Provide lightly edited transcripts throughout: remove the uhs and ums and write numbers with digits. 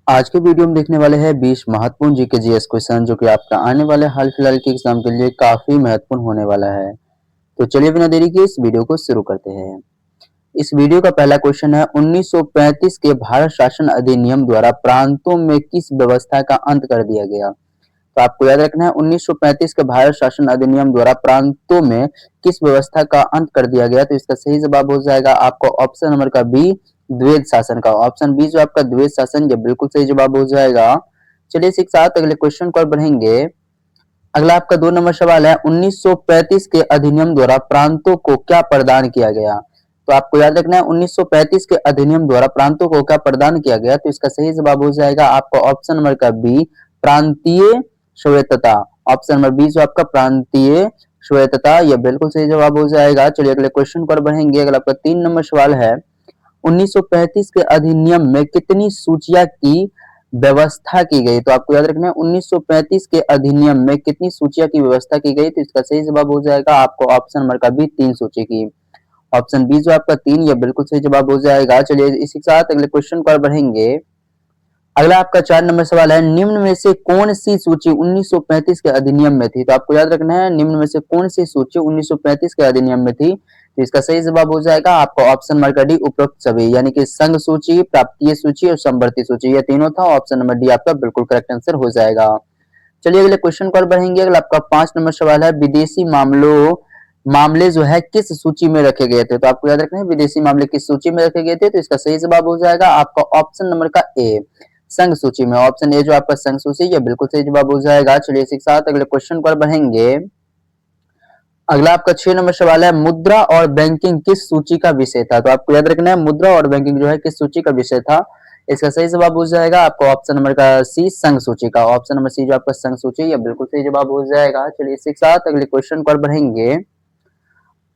आज के वीडियो में देखने वाले हैं 20 महत्वपूर्ण जीके जीएस क्वेश्चन जो कि आपका आने वाले हाल फिलहाल के एग्जाम के लिए काफी महत्वपूर्ण होने वाला है। तो चलिए बिना देरी के इस वीडियो को शुरू करते हैं। इस वीडियो का पहला क्वेश्चन है 1935 के भारत शासन अधिनियम द्वारा प्रांतों में किस व्यवस्था का अंत कर दिया गया। तो आपको याद रखना है 1935 के भारत शासन अधिनियम द्वारा प्रांतों में किस व्यवस्था का अंत कर दिया गया। तो इसका सही जवाब हो जाएगा आपको ऑप्शन नंबर का बी, द्वैध शासन का। ऑप्शन बी जो आपका द्वैध शासन, ये बिल्कुल सही जवाब हो जाएगा। चलिए इसी के साथ अगले क्वेश्चन को बढ़ेंगे। अगला आपका 2 नंबर सवाल है 1935 के अधिनियम द्वारा प्रांतों को क्या प्रदान किया गया। तो आपको याद रखना है 1935 के अधिनियम द्वारा प्रांतों को क्या प्रदान किया गया। तो इसका सही जवाब हो जाएगा आपको ऑप्शन नंबर का बी, प्रांतीय स्वायत्तता। ऑप्शन नंबर बी जो आपका प्रांतीय स्वायत्तता, यह बिल्कुल सही जवाब हो जाएगा। चलिए अगले क्वेश्चन पर बढ़ेंगे। अगला आपका 3 नंबर सवाल है 1935 के अधिनियम में कितनी सूचियां की व्यवस्था की गई। तो आपको याद रखना है 1935 के अधिनियम में कितनी सूचियां की व्यवस्था की गई। तो इसका सही जवाब हो जाएगा आपको ऑप्शन नंबर का बी, 3 सूची की। ऑप्शन बी जो आपका 3, यह बिल्कुल सही जवाब हो जाएगा। चलिए इसी के साथ अगले क्वेश्चन पर बढ़ेंगे। अगला आपका 4 नंबर सवाल है निम्न में से कौन सी सूची 1935 के अधिनियम में थी। तो आपको याद रखना है निम्न में से कौन सी सूची 1935 के अधिनियम में थी। तो इसका सही जवाब हो जाएगा आपको ऑप्शन नंबर का डी, उपरोक्त सभी, यानी कि संघ सूची, प्राप्तीय सूची और समवर्ती सूची, यह तीनों था। ऑप्शन नंबर डी आपका बिल्कुल करेक्ट आंसर हो जाएगा। चलिए अगले क्वेश्चन पर बढ़ेंगे। अगला आपका 5 नंबर सवाल है विदेशी मामले जो है किस सूची में रखे गए थे। तो आपको याद रखना है विदेशी मामले किस सूची में रखे गए थे। तो इसका सही जवाब हो जाएगा आपका ऑप्शन नंबर का ए, संघ सूची में। ऑप्शन ए जो आपका संघ सूची, ये बिल्कुल सही जवाब हो जाएगा। चलिए इसी के साथ अगले क्वेश्चन पर बढ़ेंगे। अगला आपका 6 नंबर सवाल है मुद्रा और बैंकिंग किस सूची का विषय था। तो आपको याद रखना है मुद्रा और बैंकिंग जो है किस सूची का विषय था। इसका सही जवाब हो जाएगा आपको ऑप्शन नंबर का सी, संघ सूची का। ऑप्शन नंबर सी जो आपका संघ सूची, ये बिल्कुल सही जवाब हो जाएगा। चलिए इसी के साथ अगले क्वेश्चन पर बढ़ेंगे।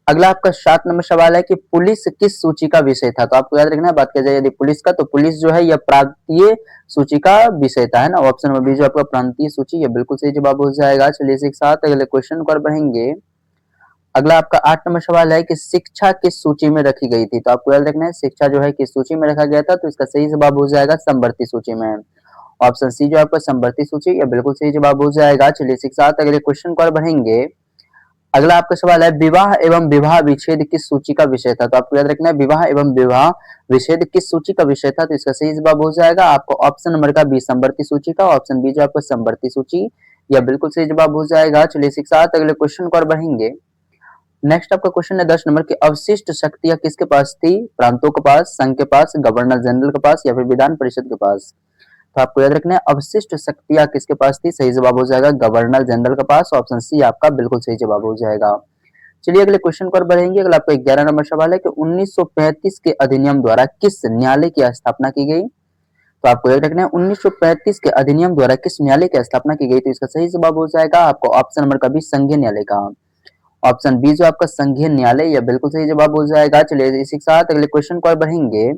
अगला आपका 7 नंबर सवाल है कि पुलिस किस सूची का विषय था। तो आपको याद रखना है, बात की जाए यदि पुलिस का, तो पुलिस जो है यह प्रांतीय सूची का विषय था, है ना। ऑप्शन नंबर बी जो आपका प्रांतीय सूची, यह बिल्कुल सही जवाब हो जाएगा। चलिए इसी के साथ अगले क्वेश्चन पर बढ़ेंगे। अगला आपका 8 नंबर सवाल है कि शिक्षा किस सूची में रखी गई थी। तो आपको याद रखना है शिक्षा जो है किस सूची में रखा गया था। तो इसका सही जवाब हो जाएगा समवर्ती सूची में। ऑप्शन सी जो आपका समवर्ती सूची, यह बिल्कुल सही जवाब हो जाएगा। चलिए इसी के साथ अगले क्वेश्चन पर बढ़ेंगे। अगला आपका सवाल है विवाह एवं विवाह विच्छेद किस सूची का विषय था। तो आपको याद रखना है विवाह एवं विवाह विच्छेद किस सूची का विषय था। तो इसका सही जवाब हो जाएगा आपको ऑप्शन नंबर का बी, समवर्ती सूची का। ऑप्शन बी जो आपका समवर्ती सूची, यह बिल्कुल सही जवाब हो जाएगा। चलिए इसी के साथ अगले क्वेश्चन को और बढ़ेंगे। नेक्स्ट आपका क्वेश्चन है 10 नंबर की अवशिष्ट शक्तियां किसके पास थी। प्रांतों के पास, संघ के पास, गवर्नर जनरल के पास या फिर विधान परिषद के पास। तो आपको याद रखना है अवशिष्ट शक्तियां किसके पास थी। सही जवाब हो जाएगा गवर्नर जनरल के पास। ऑप्शन सी आपका बिल्कुल सही जवाब हो जाएगा। चलिए अगले क्वेश्चन पर बढ़ेंगे। अगला आपका 11 नंबर सवाल है कि 1935 के अधिनियम द्वारा किस न्यायालय की स्थापना की गई। तो आपको याद रखना है 1935 के अधिनियम द्वारा किस न्यायालय की स्थापना की गई। तो इसका सही जवाब हो जाएगा आपको ऑप्शन नंबर का बी, संघीय न्यायालय का। ऑप्शन बी जो आपका संघीय न्यायालय, यह बिल्कुल सही जवाब हो जाएगा। चलिए इसी के साथ अगले क्वेश्चन पर बढ़ेंगे।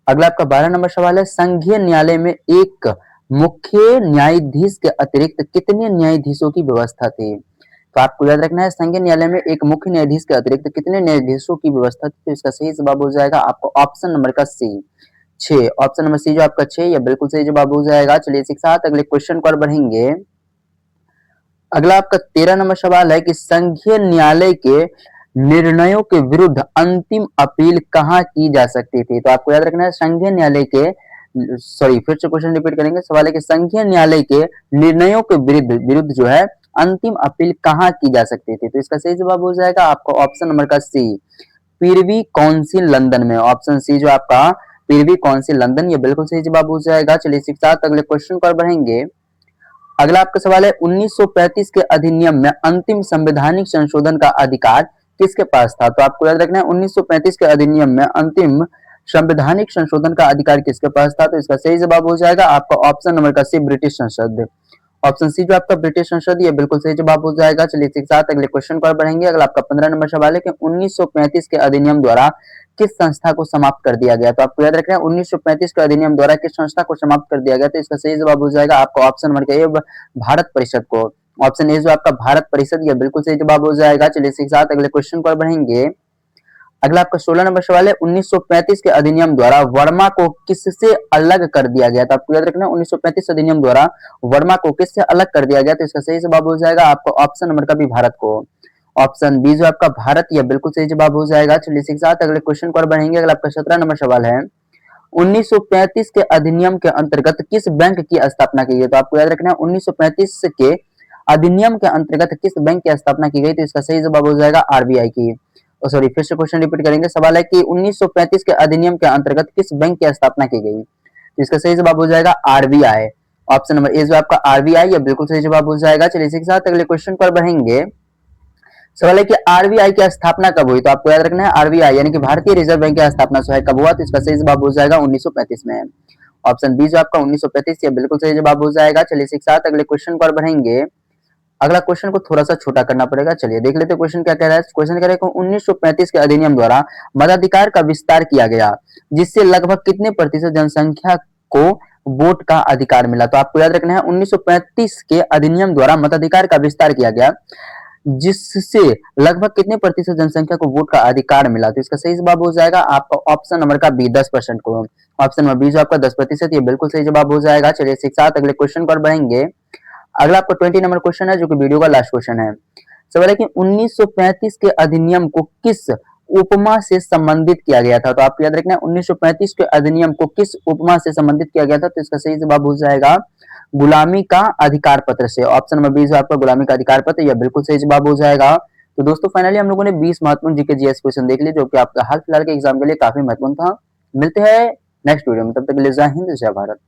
अगला आपका 12 नंबर सवाल है संघीय न्यायालय में एक मुख्य न्यायाधीश के अतिरिक्त कितने न्यायाधीशों की व्यवस्था थी। तो आपको याद रखना है संघीय न्यायालय में एक मुख्य न्यायाधीश के अतिरिक्त कितने न्यायाधीशों की व्यवस्था थी। तो इसका सही जवाब हो जाएगा आपको ऑप्शन नंबर का सी, 6। ऑप्शन नंबर सी जो आपका 6, यह बिल्कुल सही जवाब हो जाएगा। चलिए इसी के साथ अगले क्वेश्चन पर बढ़ेंगे। अगला आपका 13 नंबर सवाल है कि संघीय न्यायालय के निर्णयों के विरुद्ध अंतिम अपील कहाँ की जा सकती थी। तो आपको याद रखना है संघीय न्यायालय के, सॉरी फिर से क्वेश्चन रिपीट करेंगे। सवाल है कि संघीय न्यायालय के निर्णयों के विरुद्ध विरुद्ध जो है अंतिम अपील कहाँ की जा सकती थी। तो इसका सही जवाब हो जाएगा आपको ऑप्शन नंबर का सी, प्रिवी काउंसिल लंदन में। ऑप्शन सी जो आपका प्रिवी काउंसिल लंदन, ये बिल्कुल सही जवाब हो जाएगा। चलिए इसी के साथ अगले क्वेश्चन पर बढ़ेंगे। अगला आपका सवाल है 1935 के अधिनियम में अंतिम संवैधानिक संशोधन का अधिकार किसके पास था। तो आपको याद रखना है 1935 के अधिनियम में अंतिम संवैधानिक संशोधन का अधिकार किसके पास था। तो इसका सही जवाब हो जाएगा आपका ऑप्शन नंबर का सी, ब्रिटिश संसद। ऑप्शन सी जो आपका ब्रिटिश संसद, ये बिल्कुल सही जवाब हो जाएगा। चलिए इसी के साथ अगले क्वेश्चन पर बढ़ेंगे। अगला आपका 15 नंबर सवाल है कि 1935 के अधिनियम द्वारा किस संस्था को समाप्त कर दिया गया। तो आपको याद रखना है 1935 के अधिनियम द्वारा किस संस्था को समाप्त कर दिया गया। तो इसका सही जवाब हो जाएगा आपका ऑप्शन नंबर का ए, भारत परिषद को। ऑप्शन ए जो आपका भारत परिषद, यह बिल्कुल सही जवाब हो जाएगा। चलिए इसी के साथ अगले क्वेश्चन पर बढ़ेंगे। अगला आपका 16 नंबर सवाल है 1935 के अधिनियम द्वारा वर्मा को किससे अलग कर दिया गया? तो आपको याद रखना है 1935 अधिनियम द्वारा वर्मा को किससे अलग कर दिया गया? तो इसका सही जवाब हो जाएगा आपका ऑप्शन नंबर का भी भारत को। ऑप्शन बी जो आपका भारत, यह बिल्कुल सही जवाब हो जाएगा। चलिए इसी के साथ अगले क्वेश्चन पर बढ़ेंगे। अगला आपका 17 नंबर सवाल है 1935 के अधिनियम के अंतर्गत किस बैंक की स्थापना की गई? तो आपको याद रखना है 1935 के अधिनियम के अंतर्गत किस बैंक की स्थापना की गई? तो इसका सही जवाब हो जाएगा आरबीआई की। सॉरी, फिर से क्वेश्चन रिपीट करेंगे। सवाल है कि 1935 के अधिनियम के अंतर्गत किस बैंक की स्थापना की गई? तो इसका सही जवाब हो जाएगा आरबीआई। ऑप्शन नंबर ए जो आपका आरबीआई, यह बिल्कुल सही जवाब हो जाएगा। चलिए इसी के साथ अगले क्वेश्चन पर बढ़ेंगे। सवाल है कि आरबीआई की स्थापना कब हुई? तो आपको याद रखना है आरबीआई यानी कि भारतीय रिजर्व बैंक की स्थापना जो है कब हुआ? तो इसका सही जवाब हो जाएगा 1935 में। ऑप्शन बी जो आपका 1935, ये बिल्कुल सही जवाब हो जाएगा। चलिए इसी के साथ अगले क्वेश्चन पर बढ़ेंगे। अगला क्वेश्चन को थोड़ा सा छोटा करना पड़ेगा। चलिए देख लेते हैं क्वेश्चन क्या कह रहा है। क्वेश्चन कह रहा है कि 1935 के अधिनियम द्वारा मताधिकार का विस्तार किया गया, जिससे लगभग कितने प्रतिशत जनसंख्या को वोट का अधिकार मिला? तो आपको याद रखना है 1935 के अधिनियम द्वारा मताधिकार का विस्तार किया गया, जिससे लगभग कितने प्रतिशत जनसंख्या को वोट का अधिकार मिला? तो इसका सही जवाब हो जाएगा आपका ऑप्शन नंबर का बी, 10% को। ऑप्शन नंबर बी जो आपका 10%, ये बिल्कुल सही जवाब हो जाएगा। चलिए इसी के साथ अगले क्वेश्चन पर बढ़ेंगे। अगला आपका 20 नंबर क्वेश्चन है जो कि वीडियो का लास्ट क्वेश्चन है। सवाल है कि 1935 के अधिनियम को किस उपमा से संबंधित किया गया था? तो आपको याद रखना है 1935 के अधिनियम को किस उपमा से संबंधित किया गया था? तो इसका सही जवाब हो जाएगा गुलामी का अधिकार पत्र से। ऑप्शन नंबर बी जो आपका गुलामी का अधिकार पत्र, यह बिल्कुल सही जवाब हो जाएगा। तो दोस्तों फाइनली हम लोगों ने 20 महत्वपूर्ण जीके जीएस क्वेश्चन देख लिए, जो कि आपका हाल फिलहाल के एग्जाम के लिए काफी महत्वपूर्ण था। मिलते हैं नेक्स्ट वीडियो में, तब तक के लिए जय हिंद जय भारत।